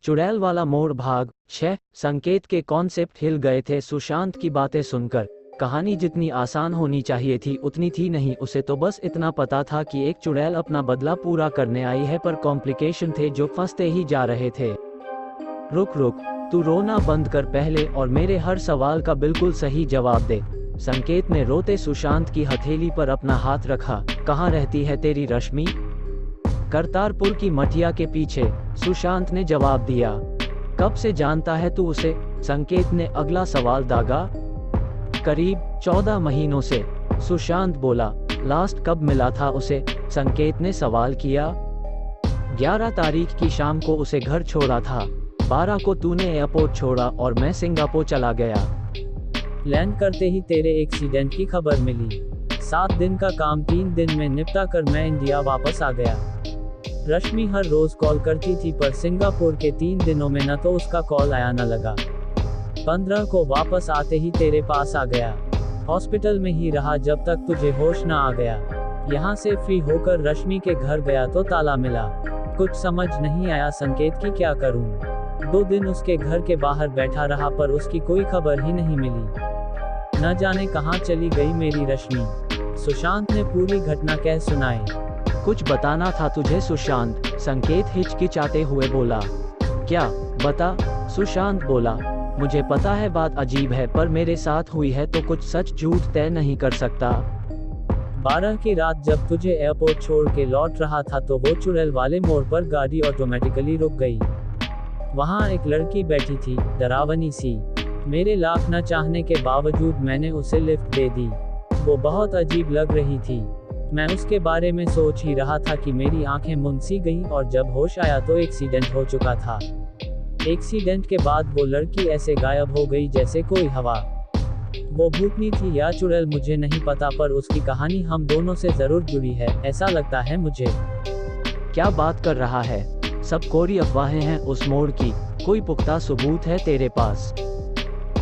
चुड़ैल वाला मोड़ भाग 6। संकेत के कॉन्सेप्ट हिल गए थे सुशांत की बातें सुनकर। कहानी जितनी आसान होनी चाहिए थी उतनी थी नहीं। उसे तो बस इतना पता था कि एक चुड़ैल अपना बदला पूरा करने आई है, पर कॉम्प्लिकेशन थे जो फंसते ही जा रहे थे। रुक रुक, तू रोना बंद कर पहले और मेरे हर सवाल का बिल्कुल सही जवाब दे। संकेत ने रोते सुशांत की हथेली पर अपना हाथ रखा। कहाँ रहती है तेरी रश्मि? करतारपुर की मठिया के पीछे, सुशांत ने जवाब दिया। कब से जानता है तू उसे? संकेत ने अगला सवाल दागा। करीब 14 महीनों से, सुशांत बोला। लास्ट कब मिला था उसे? संकेत ने सवाल किया। 11 तारीख की शाम को उसे घर छोड़ा था। 12 को तूने एयरपोर्ट छोड़ा और मैं सिंगापुर चला गया। लैंड करते ही तेरे एक्सीडेंट की खबर मिली। 7 दिन का काम 3 दिन में निपटा कर मैं इंडिया वापस आ गया। रश्मि हर रोज कॉल करती थी, पर सिंगापुर के 3 दिनों में न तो उसका कॉल आया न लगा। 15 को वापस आते ही तेरे पास आ गया। हॉस्पिटल में ही रहा जब तक तुझे होश न आ गया। यहाँ से फ्री होकर रश्मि के घर गया तो ताला मिला। कुछ समझ नहीं आया संकेत की क्या करूँ। 2 दिन उसके घर के बाहर बैठा रहा, पर उसकी कोई खबर ही नहीं मिली। न जाने कहाँ चली गई मेरी रश्मि। सुशांत ने पूरी घटना कह सुनाई। कुछ बताना था तुझे सुशांत, संकेत हिचकिचाते हुए बोला। क्या बता? सुशांत बोला। मुझे पता है बात अजीब है, पर मेरे साथ हुई है तो कुछ सच झूठ तय नहीं कर सकता। 12 की रात जब तुझे एयरपोर्ट छोड़ के लौट रहा था तो वो चुड़ैल वाले मोड़ पर गाड़ी ऑटोमेटिकली रुक गई। वहाँ एक लड़की बैठी थी, डरावनी सी। मेरे लाख न चाहने के बावजूद मैंने उसे लिफ्ट दे दी। वो बहुत अजीब लग रही थी। मैं उसके बारे में सोच ही रहा था कि मेरी आंखें मुंद सी गईं, और जब होश आया तो एक्सीडेंट हो चुका था। एक्सीडेंट के बाद वो लड़की ऐसे गायब हो गई जैसे कोई हवा। वो भूतनी थी या चुड़ैल मुझे नहीं पता, पर उसकी कहानी हम दोनों से जरूर जुड़ी है, ऐसा लगता है मुझे। क्या बात कर रहा है? सब कोरी अफवाहें हैं उस मोड़ की। कोई पुख्ता सबूत है तेरे पास?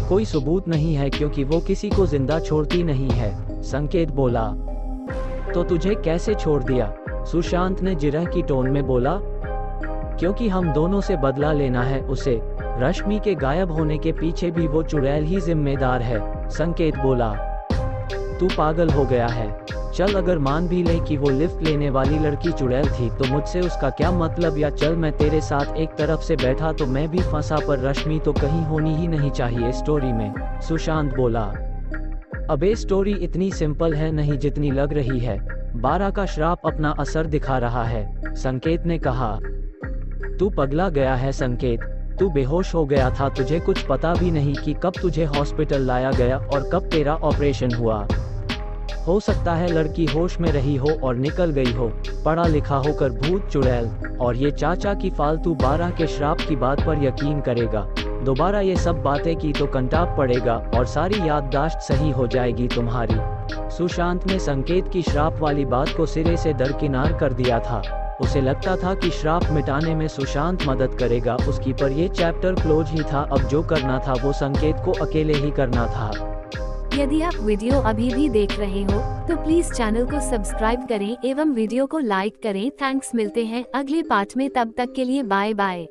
कोई सबूत नहीं है, क्योंकि वो किसी को जिंदा छोड़ती नहीं है, संकेत बोला। तो तुझे कैसे छोड़ दिया? सुशांत ने जिरह की टोन में बोला। क्योंकि हम दोनों से बदला लेना है उसे। रश्मि के गायब होने के पीछे भी वो चुड़ैल ही जिम्मेदार है, संकेत बोला। तू पागल हो गया है। चल अगर मान भी ले कि वो लिफ्ट लेने वाली लड़की चुड़ैल थी, तो मुझसे उसका क्या मतलब? या चल मैं तेरे साथ एक तरफ से बैठा तो मैं भी फंसा, पर रश्मि तो कहीं होनी ही नहीं चाहिए स्टोरी में, सुशांत बोला। अबे स्टोरी इतनी सिंपल है नहीं जितनी लग रही है। 12 का श्राप अपना असर दिखा रहा है, संकेत ने कहा। तू पगला गया है संकेत। तू बेहोश हो गया था। तुझे कुछ पता भी नहीं कि कब तुझे हॉस्पिटल लाया गया और कब तेरा ऑपरेशन हुआ। हो सकता है लड़की होश में रही हो और निकल गई हो, पढ़ा लिखा होकर भूत चुड़ैल और ये चाचा की फालतू 12 के श्राप की बात पर यकीन करेगा। दोबारा ये सब बातें की तो कंटाप पड़ेगा और सारी याददाश्त सही हो जाएगी तुम्हारी। सुशांत ने संकेत की श्राप वाली बात को सिरे से दरकिनार कर दिया था। उसे लगता था कि श्राप मिटाने में सुशांत मदद करेगा उसकी, पर ये चैप्टर क्लोज ही था। अब जो करना था वो संकेत को अकेले ही करना था। यदि आप वीडियो अभी भी देख रहे हो तो प्लीज चैनल को सब्सक्राइब करें एवं वीडियो को लाइक करें। थैंक्स। मिलते हैं अगले पार्ट में, तब तक के लिए बाय बाय।